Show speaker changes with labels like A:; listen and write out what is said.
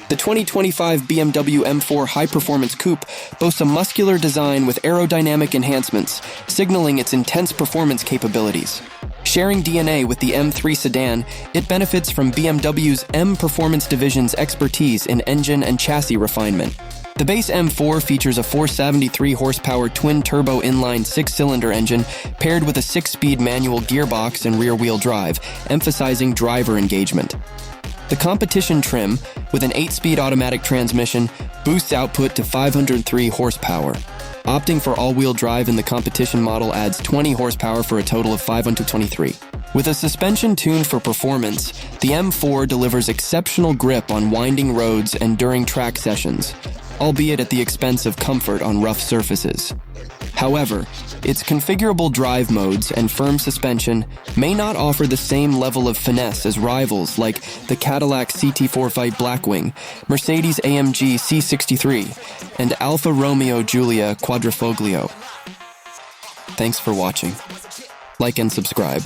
A: The 2025 BMW M4 high-performance coupe boasts a muscular design with aerodynamic enhancements, signaling its intense performance capabilities. Sharing DNA with the M3 sedan, it benefits from BMW's M Performance division's expertise in engine and chassis refinement. The base M4 features a 473 horsepower twin-turbo inline-six cylinder engine paired with a 6-speed manual gearbox and rear-wheel drive, emphasizing driver engagement. The competition trim, with an 8-speed automatic transmission, boosts output to 503 horsepower. Opting for all-wheel drive in the competition model adds 20 horsepower for a total of 523. With a suspension tuned for performance, the M4 delivers exceptional grip on winding roads and during track sessions, albeit at the expense of comfort on rough surfaces. However, its configurable drive modes and firm suspension may not offer the same level of finesse as rivals like the Cadillac CT4 Fight Blackwing, Mercedes-AMG C63, and Alfa Romeo Giulia Quadrifoglio. Thanks for watching. Like and subscribe.